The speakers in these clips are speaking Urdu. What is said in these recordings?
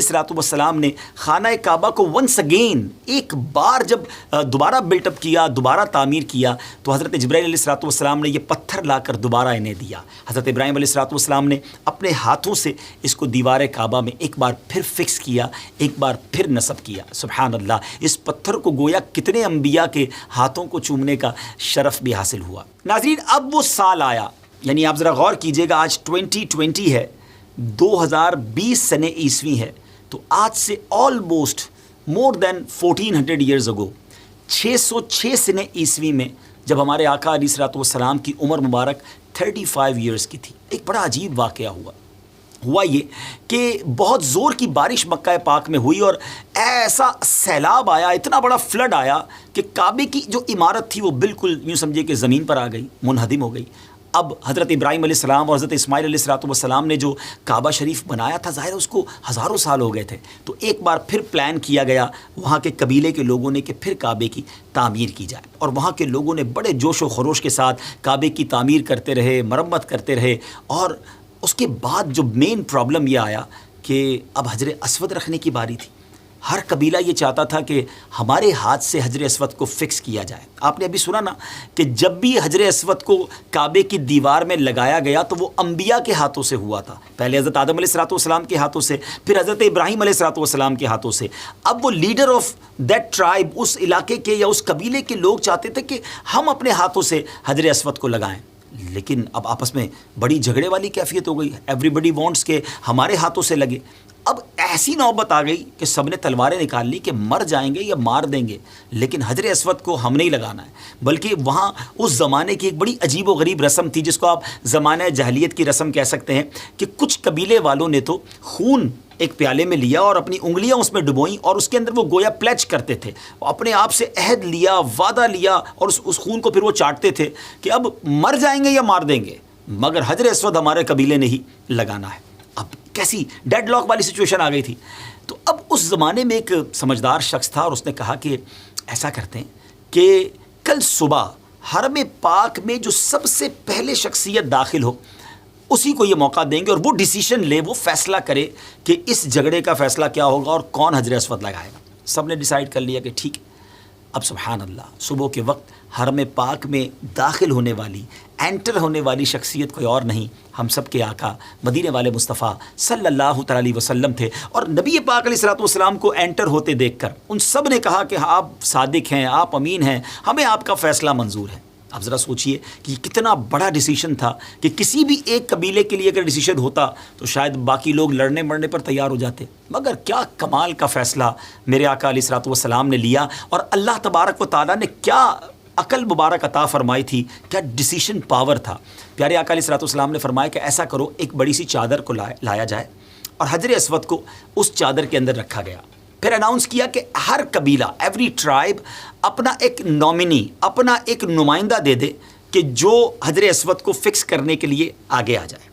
علیہ الصلوۃ والسلام نے خانہ کعبہ کو ونس اگین ایک بار جب دوبارہ بلٹ اپ کیا، دوبارہ تعمیر کیا، تو حضرت جبرائیل علیہ الصلوۃ والسلام نے یہ پتھر لا کر دوبارہ انہیں دیا۔ حضرت ابراہیم علیہ الصلوۃ والسلام نے اپنے ہاتھوں سے اس کو دیوار کعبہ میں ایک بار پھر فکس کیا، ایک بار پھر نصب کیا۔ سبحان اللہ، اس پتھر کو گویا کتنے انبیاء کے ہاتھوں کو چومنے کا شرف بھی حاصل ہوا۔ ناظرین، اب وہ سال آیا، یعنی آپ ذرا غور کیجئے گا، آج 2020 ہے، 2020 سنہ عیسوی ہے، تو آج سے آلموسٹ مور دین 1400 ایئرز اگو، 606 سنہ عیسوی میں جب ہمارے آقا علیہ الصلوۃ والسلام کی عمر مبارک 35 ایئرز کی تھی، ایک بڑا عجیب واقعہ ہوا یہ کہ بہت زور کی بارش مکہ پاک میں ہوئی اور ایسا سیلاب آیا، اتنا بڑا فلڈ آیا کہ کعبے کی جو عمارت تھی وہ بالکل یوں سمجھے کہ زمین پر آ گئی، منہدم ہو گئی۔ اب حضرت ابراہیم علیہ السلام اور حضرت اسماعیل علیہ الصلوۃ والسلام نے جو کعبہ شریف بنایا تھا، ظاہر اس کو ہزاروں سال ہو گئے تھے، تو ایک بار پھر پلان کیا گیا وہاں کے قبیلے کے لوگوں نے کہ پھر کعبے کی تعمیر کی جائے، اور وہاں کے لوگوں نے بڑے جوش و خروش کے ساتھ کعبے کی تعمیر کرتے رہے، مرمت کرتے رہے، اور اس کے بعد جو مین پرابلم یہ آیا کہ اب حجر اسود رکھنے کی باری تھی۔ ہر قبیلہ یہ چاہتا تھا کہ ہمارے ہاتھ سے حجر اسود کو فکس کیا جائے۔ آپ نے ابھی سنا نا کہ جب بھی حجر اسود کو کعبے کی دیوار میں لگایا گیا تو وہ انبیاء کے ہاتھوں سے ہوا تھا، پہلے حضرت آدم علیہ الصلوۃ والسلام کے ہاتھوں سے، پھر حضرت ابراہیم علیہ الصلوۃ والسلام کے ہاتھوں سے۔ اب وہ لیڈر آف دیٹ ٹرائب، اس علاقے کے یا اس قبیلے کے لوگ چاہتے تھے کہ ہم اپنے ہاتھوں سے حجر اسود کو لگائیں، لیکن اب آپس میں بڑی جھگڑے والی کیفیت ہو گئی، ایوری بڈی وانٹس کہ ہمارے ہاتھوں سے لگے۔ اب ایسی نوبت آ گئی کہ سب نے تلواریں نکال لی کہ مر جائیں گے یا مار دیں گے، لیکن حجر اسود کو ہم نہیں لگانا ہے۔ بلکہ وہاں اس زمانے کی ایک بڑی عجیب و غریب رسم تھی، جس کو آپ زمانہ جاہلیت کی رسم کہہ سکتے ہیں، کہ کچھ قبیلے والوں نے تو خون ایک پیالے میں لیا اور اپنی انگلیاں اس میں ڈبوئیں، اور اس کے اندر وہ گویا پلیچ کرتے تھے، اپنے آپ سے عہد لیا، وعدہ لیا، اور اس خون کو پھر وہ چاٹتے تھے کہ اب مر جائیں گے یا مار دیں گے، مگر حجر اسود ہمارے قبیلے نے ہی لگانا ہے۔ اب کیسی ڈیڈ لاک والی سچویشن آ گئی تھی۔ تو اب اس زمانے میں ایک سمجھدار شخص تھا، اور اس نے کہا کہ ایسا کرتے ہیں کہ کل صبح حرم پاک میں جو سب سے پہلے شخصیت داخل ہو اسی کو یہ موقع دیں گے، اور وہ ڈیسیشن لے، وہ فیصلہ کرے کہ اس جھگڑے کا فیصلہ کیا ہوگا اور کون حجر اسود لگائے گا۔ سب نے ڈیسائیڈ کر لیا کہ ٹھیک ہے۔ اب سبحان اللہ، صبح کے وقت حرم پاک میں داخل ہونے والی، انٹر ہونے والی شخصیت کوئی اور نہیں، ہم سب کے آقا مدینے والے مصطفیٰ صلی اللہ تعالی علیہ وسلم تھے۔ اور نبی پاک علیہ الصلوۃ والسلام کو انٹر ہوتے دیکھ کر ان سب نے کہا کہ آپ صادق ہیں، آپ امین ہیں، ہمیں آپ کا فیصلہ منظور ہے۔ اب ذرا سوچئے کہ یہ کتنا بڑا ڈیسیشن تھا کہ کسی بھی ایک قبیلے کے لیے اگر ڈیسیشن ہوتا تو شاید باقی لوگ لڑنے مرنے پر تیار ہو جاتے، مگر کیا کمال کا فیصلہ میرے آقا علیہ الصلوۃ والسلام نے لیا، اور اللہ تبارک و تعالیٰ نے کیا عقل مبارک عطا فرمائی تھی، کیا ڈیسیشن پاور تھا۔ پیارے آقا علیہ الصلوۃ والسلام نے فرمایا کہ ایسا کرو، ایک بڑی سی چادر کو لایا جائے اور حجر اسود کو اس چادر کے اندر رکھا گیا۔ پھر اناؤنس کیا کہ ہر قبیلہ، ایوری ٹرائب اپنا ایک نامنی، اپنا ایک نمائندہ دے دے کہ جو حجر اسود کو فکس کرنے کے لیے آگے آ جائے۔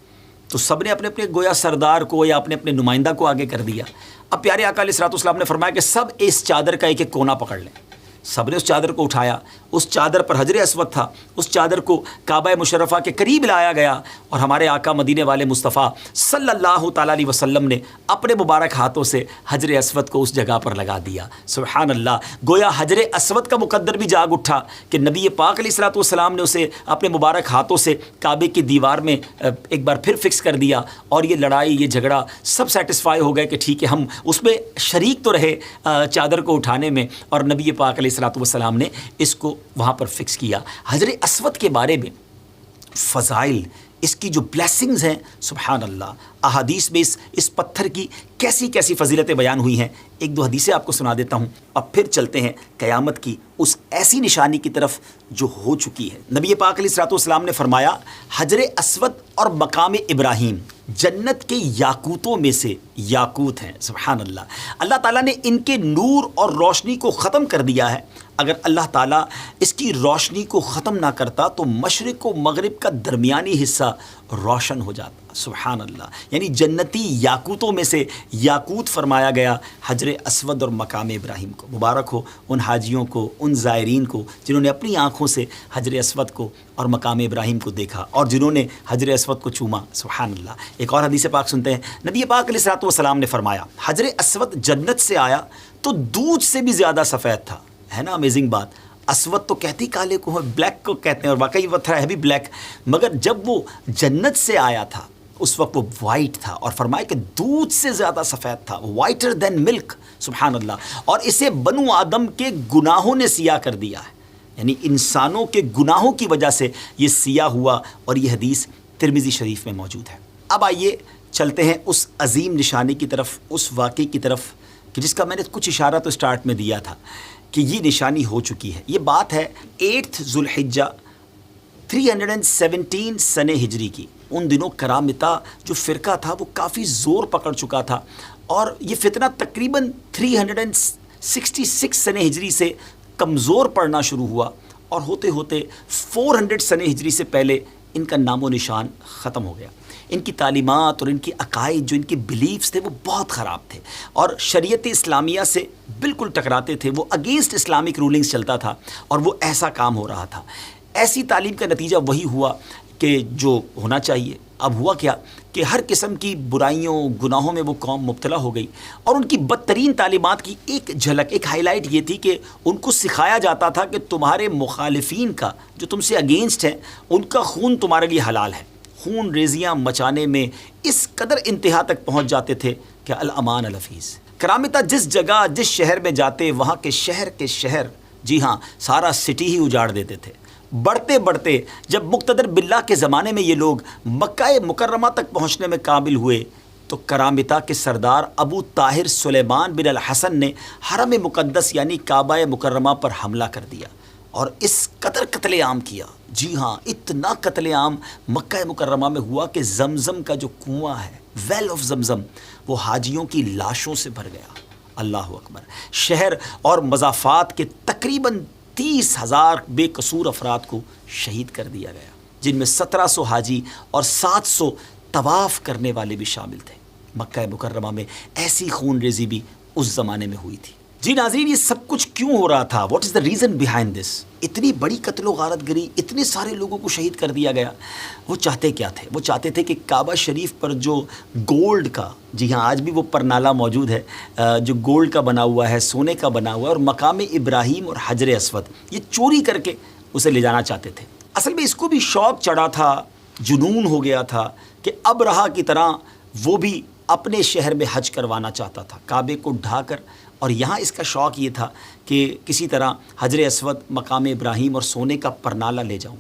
تو سب نے اپنے اپنے گویا سردار کو یا اپنے اپنے نمائندہ کو آگے کر دیا۔ اب پیارے آقا علیہ الصلوۃ والسلام نے فرمایا کہ سب اس چادر کا ایک ایک کونا پکڑ لیں۔ سب نے اس چادر کو اٹھایا، اس چادر پر حجر اسود تھا، اس چادر کو کعبہ مشرفہ کے قریب لایا گیا، اور ہمارے آقا مدینے والے مصطفیٰ صلی اللہ تعالیٰ علیہ وسلم نے اپنے مبارک ہاتھوں سے حجر اسود کو اس جگہ پر لگا دیا۔ سبحان اللہ، گویا حجر اسود کا مقدر بھی جاگ اٹھا کہ نبی پاک علیہ الصلوۃ والسلام نے اسے اپنے مبارک ہاتھوں سے کعبے کی دیوار میں ایک بار پھر فکس کر دیا، اور یہ لڑائی، یہ جھگڑا، سب سیٹسفائی ہو گئے کہ ٹھیک ہے، ہم اس میں شریک تو رہے چادر کو اٹھانے میں، اور نبی پاک علیہ الصلوۃ والسلام نے اس کو وہاں پر فکس کیا۔ حجر اسود کے بارے میں فضائل، اس کی جو بلیسنگز ہیں، سبحان اللہ، احادیث میں اس پتھر کی کیسی کیسی فضیلتیں بیان ہوئی ہیں۔ ایک دو حدیثیں آپ کو سنا دیتا ہوں، اب پھر چلتے ہیں قیامت کی اس ایسی نشانی کی طرف جو ہو چکی ہے۔ نبی پاک علیہ الصلوۃ والسلام نے فرمایا، حجر اسود اور مقام ابراہیم جنت کے یاقوتوں میں سے یاقوت ہیں۔ سبحان اللہ، اللہ تعالیٰ نے ان کے نور اور روشنی کو ختم کر دیا ہے، اگر اللہ تعالیٰ اس کی روشنی کو ختم نہ کرتا تو مشرق و مغرب کا درمیانی حصہ روشن ہو جاتا. سبحان اللہ. یعنی جنتی یاقوتوں میں سے یاقوت فرمایا گیا حجر اسود اور مقام ابراہیم کو. مبارک ہو ان حاجیوں کو، ان زائرین کو جنہوں نے اپنی آنکھوں سے حجر اسود کو اور مقام ابراہیم کو دیکھا اور جنہوں نے حجر اسود کو چوما. سبحان اللہ. ایک اور حدیث پاک سنتے ہیں. نبی پاک علیہ الصلوۃ والسلام نے فرمایا حجر اسود جنت سے آیا تو دودھ سے بھی زیادہ سفید تھا. ہے نا امیزنگ بات. اسود تو کہتے ہی کالے کو، بلیک کو کہتے ہیں، اور واقعی وہ تھا ہے بھی بلیک، مگر جب وہ جنت سے آیا تھا اس وقت وہ وائٹ تھا، اور فرمایا کہ دودھ سے زیادہ سفید تھا، وائٹر دین ملک. سبحان اللہ. اور اسے بنو آدم کے گناہوں نے سیاہ کر دیا ہے، یعنی انسانوں کے گناہوں کی وجہ سے یہ سیاہ ہوا، اور یہ حدیث ترمذی شریف میں موجود ہے. اب آئیے چلتے ہیں اس عظیم نشانی کی طرف، اس واقعے کی طرف کہ جس کا میں نے کچھ اشارہ تو اسٹارٹ میں دیا تھا کہ یہ نشانی ہو چکی ہے. یہ بات ہے 8 ذو الحجہ 317 سنہ ہجری کی. ان دنوں کرامتا جو فرقہ تھا وہ کافی زور پکڑ چکا تھا، اور یہ فتنہ تقریباً 366 سنہ ہجری سے کمزور پڑنا شروع ہوا، اور ہوتے ہوتے 400 سنہ ہجری سے پہلے ان کا نام و نشان ختم ہو گیا. ان کی تعلیمات اور ان کی عقائد، جو ان کے بلیفز تھے، وہ بہت خراب تھے اور شریعت اسلامیہ سے بالکل ٹکراتے تھے. وہ اگینسٹ اسلامک رولنگز چلتا تھا، اور وہ ایسا کام ہو رہا تھا. ایسی تعلیم کا نتیجہ وہی ہوا کہ جو ہونا چاہیے. اب ہوا کیا کہ ہر قسم کی برائیوں، گناہوں میں وہ قوم مبتلا ہو گئی، اور ان کی بدترین تعلیمات کی ایک جھلک، ایک ہائی لائٹ یہ تھی کہ ان کو سکھایا جاتا تھا کہ تمہارے مخالفین کا، جو تم سے اگینسٹ ہیں، ان کا خون تمہارے لیے حلال ہے. خون ریزیاں مچانے میں اس قدر انتہا تک پہنچ جاتے تھے کہ الامان الحفیظ. کرامتا جس جگہ، جس شہر میں جاتے، وہاں کے شہر، جی ہاں، سارا سٹی ہی اجاڑ دیتے تھے. بڑھتے بڑھتے جب مقتدر باللہ کے زمانے میں یہ لوگ مکہ مکرمہ تک پہنچنے میں قابل ہوئے تو کرامتا کے سردار ابو طاہر سلیمان بن الحسن نے حرم مقدس یعنی کعبہ مکرمہ پر حملہ کر دیا، اور اس قدر قتل عام کیا. جی ہاں، اتنا قتل عام مکہ مکرمہ میں ہوا کہ زمزم کا جو کنواں ہے، ویل آف زمزم، وہ حاجیوں کی لاشوں سے بھر گیا. اللہ اکبر. شہر اور مضافات کے تقریباً 30,000 بے قصور افراد کو شہید کر دیا گیا، جن میں 1700 حاجی اور 700 طواف کرنے والے بھی شامل تھے. مکہ مکرمہ میں ایسی خون ریزی بھی اس زمانے میں ہوئی تھی. جی ناظرین، یہ سب کچھ کیوں ہو رہا تھا؟ What is the reason behind this? اتنی بڑی قتل و غارت گری، اتنے سارے لوگوں کو شہید کر دیا گیا. وہ چاہتے کیا تھے؟ وہ چاہتے تھے کہ کعبہ شریف پر جو گولڈ کا، جی ہاں آج بھی وہ پرنالہ موجود ہے جو گولڈ کا بنا ہوا ہے، سونے کا بنا ہوا ہے، اور مقام ابراہیم اور حجر اسود یہ چوری کر کے اسے لے جانا چاہتے تھے. اصل میں اس کو بھی شوق چڑھا تھا، جنون ہو گیا تھا کہ ابرہہ کی طرح وہ بھی اپنے شہر میں حج کروانا چاہتا تھا، کعبے کو ڈھا کر. اور یہاں اس کا شوق یہ تھا کہ کسی طرح حجر اسود، مقام ابراہیم اور سونے کا پرنالہ لے جاؤں.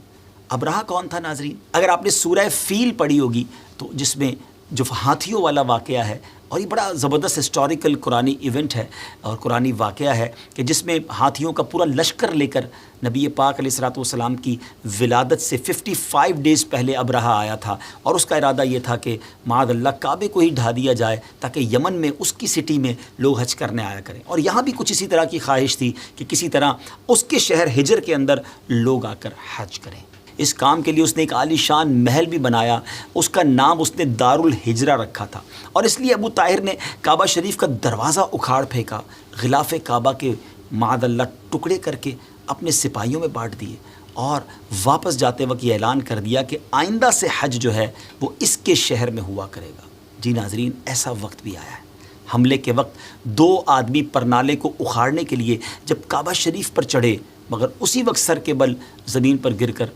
ابرہہ کون تھا ناظرین؟ اگر آپ نے سورہ فیل پڑھی ہوگی تو جس میں جو ہاتھیوں والا واقعہ ہے، اور یہ بڑا زبردست ہسٹوریکل قرآنی ایونٹ ہے اور قرآنی واقعہ ہے کہ جس میں ہاتھیوں کا پورا لشکر لے کر نبی پاک علیہ الصلوۃ والسلام کی ولادت سے 55 ڈیز پہلے ابرہہ آیا تھا، اور اس کا ارادہ یہ تھا کہ معاذ اللہ کعبے کو ہی ڈھا دیا جائے تاکہ یمن میں اس کی سٹی میں لوگ حج کرنے آیا کریں. اور یہاں بھی کچھ اسی طرح کی خواہش تھی کہ کسی طرح اس کے شہر ہجر کے اندر لوگ آ کر حج کریں. اس کام کے لیے اس نے ایک عالی شان محل بھی بنایا، اس کا نام اس نے دار الحجرہ رکھا تھا. اور اس لیے ابو طاہر نے کعبہ شریف کا دروازہ اکھاڑ پھینکا، غلاف کعبہ کے معاذ اللہ ٹکڑے کر کے اپنے سپاہیوں میں بانٹ دیے، اور واپس جاتے وقت یہ اعلان کر دیا کہ آئندہ سے حج جو ہے وہ اس کے شہر میں ہوا کرے گا. جی ناظرین، ایسا وقت بھی آیا ہے. حملے کے وقت 2 آدمی پرنالے کو اکھاڑنے کے لیے جب کعبہ شریف پر چڑھے، مگر اسی وقت سر کے بل زمین پر گر کر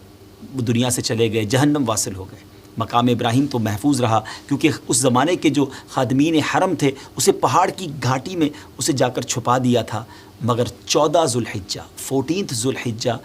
وہ دنیا سے چلے گئے، جہنم واصل ہو گئے. مقام ابراہیم تو محفوظ رہا کیونکہ اس زمانے کے جو خادمین حرم تھے اسے پہاڑ کی گھاٹی میں اسے جا کر چھپا دیا تھا. مگر 14 ذو الحجہ 14 ذو الحجہ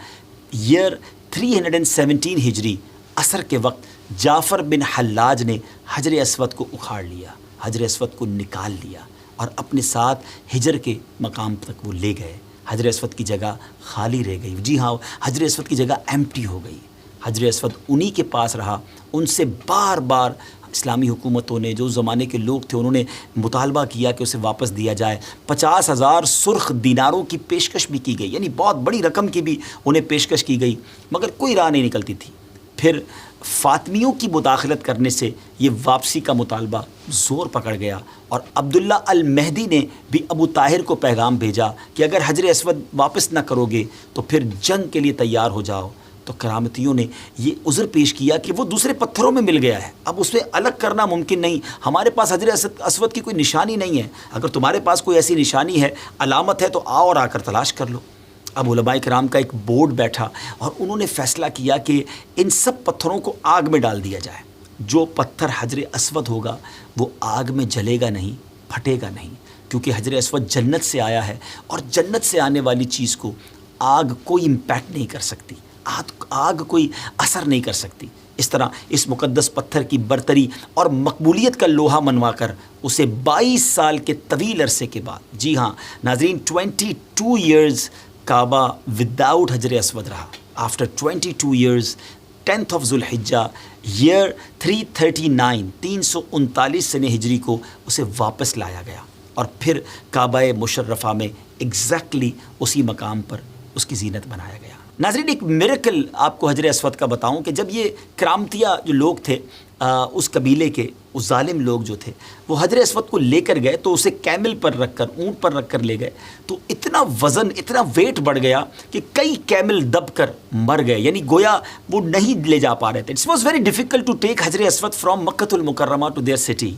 ایئر 317 ہجری عصر کے وقت جعفر بن حلاج نے حجر اسود کو اکھاڑ لیا، حجر اسود کو نکال لیا، اور اپنے ساتھ ہجر کے مقام تک وہ لے گئے. حجر اسود کی جگہ خالی رہ گئی. جی ہاں، حجر اسود کی جگہ ایمپٹی ہو گئی. حجر اسود انہی کے پاس رہا. ان سے بار بار اسلامی حکومتوں نے، جو زمانے کے لوگ تھے، انہوں نے مطالبہ کیا کہ اسے واپس دیا جائے. 50,000 سرخ دیناروں کی پیشکش بھی کی گئی، یعنی بہت بڑی رقم کی بھی انہیں پیشکش کی گئی، مگر کوئی راہ نہیں نکلتی تھی. پھر فاطمیوں کی مداخلت کرنے سے یہ واپسی کا مطالبہ زور پکڑ گیا، اور عبداللہ المہدی نے بھی ابو طاہر کو پیغام بھیجا کہ اگر حجر اسود واپس نہ کرو گے تو پھر جنگ کے لیے تیار ہو جاؤ. تو کرامتیوں نے یہ عذر پیش کیا کہ وہ دوسرے پتھروں میں مل گیا ہے، اب اسے الگ کرنا ممکن نہیں، ہمارے پاس حجر اسود کی کوئی نشانی نہیں ہے، اگر تمہارے پاس کوئی ایسی نشانی ہے، علامت ہے، تو آؤ اور آ کر تلاش کر لو. اب علماء کرام کا ایک بورڈ بیٹھا اور انہوں نے فیصلہ کیا کہ ان سب پتھروں کو آگ میں ڈال دیا جائے. جو پتھر حجر اسود ہوگا وہ آگ میں جلے گا نہیں، پھٹے گا نہیں، کیونکہ حجر اسود جنت سے آیا ہے، اور جنت سے آنے والی چیز کو آگ کوئی امپیکٹ نہیں کر سکتی، آگ کوئی اثر نہیں کر سکتی. اس طرح اس مقدس پتھر کی برتری اور مقبولیت کا لوہا منوا کر اسے 22 سال کے طویل عرصے کے بعد، جی ہاں ناظرین، 22 ایئرز کعبہ وداؤٹ حجر اسود رہا. آفٹر 22 ایئرز 10th of ذوالحجہ ایئر 339 339 سنہ ہجری کو اسے واپس لایا گیا، اور پھر کعبہ مشرفہ میں ایگزیکٹلی اسی مقام پر اس کی زینت بنایا گیا. ناظرین، ایک میریکل آپ کو حجر اسود کا بتاؤں کہ جب یہ کرامتیہ جو لوگ تھے، اس قبیلے کے، اس ظالم لوگ جو تھے، وہ حجر اسود کو لے کر گئے تو اسے کیمل پر رکھ کر، اونٹ پر رکھ کر لے گئے، تو اتنا وزن، اتنا ویٹ بڑھ گیا کہ کئی کیمل دب کر مر گئے، یعنی گویا وہ نہیں لے جا پا رہے تھے. It was very difficult to take حجر اسود فرام مکۃ المکرمہ ٹو دیئر سٹی.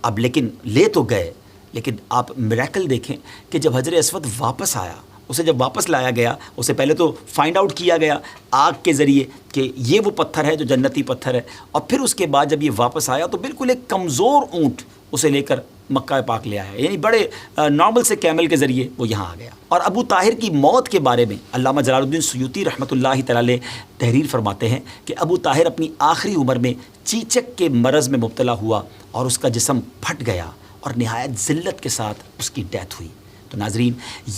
اب لیکن لے تو گئے، لیکن آپ میریکل دیکھیں کہ جب حجر اسود واپس آیا، اسے جب واپس لایا گیا، اسے پہلے تو فائنڈ آؤٹ کیا گیا آگ کے ذریعے کہ یہ وہ پتھر ہے جو جنتی پتھر ہے، اور پھر اس کے بعد جب یہ واپس آیا تو بالکل ایک کمزور اونٹ اسے لے کر مکہ پاک لے آیا، یعنی بڑے نارمل سے کیمل کے ذریعے وہ یہاں آ گیا. اور ابو طاہر کی موت کے بارے میں علامہ جلال الدین سیوطی رحمۃ اللہ تعالی تحریر فرماتے ہیں کہ ابو طاہر اپنی آخری عمر میں چیچک کے مرض میں مبتلا ہوا اور اس کا جسم پھٹ گیا اور نہایت ذلت کے ساتھ اس کی ڈیتھ ہوئی. تو ناظرین،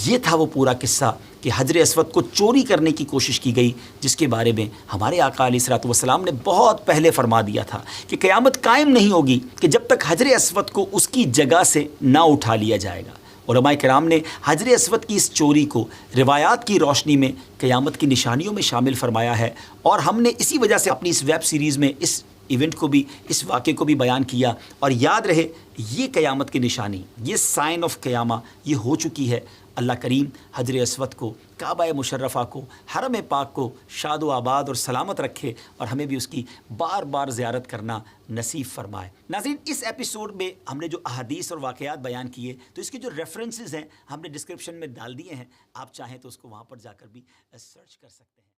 یہ تھا وہ پورا قصہ کہ حجر اسود کو چوری کرنے کی کوشش کی گئی، جس کے بارے میں ہمارے آقا علیہ الصلوۃ والسلام نے بہت پہلے فرما دیا تھا کہ قیامت قائم نہیں ہوگی کہ جب تک حجر اسود کو اس کی جگہ سے نہ اٹھا لیا جائے گا. علماء کرام نے حجر اسود کی اس چوری کو روایات کی روشنی میں قیامت کی نشانیوں میں شامل فرمایا ہے، اور ہم نے اسی وجہ سے اپنی اس ویب سیریز میں اس ایونٹ کو بھی، اس واقعے کو بھی بیان کیا. اور یاد رہے، یہ قیامت کی نشانی، یہ سائن آف قیامہ یہ ہو چکی ہے. اللہ کریم حجر اسود کو، کعبہ مشرفہ کو، حرم پاک کو شاد و آباد اور سلامت رکھے، اور ہمیں بھی اس کی بار بار زیارت کرنا نصیب فرمائے. ناظرین، اس ایپیسوڈ میں ہم نے جو احادیث اور واقعات بیان کیے، تو اس کے جو ریفرنسز ہیں ہم نے ڈسکرپشن میں ڈال دیے ہیں، آپ چاہیں تو اس کو وہاں پر جا کر بھی سرچ کر سکتے ہیں.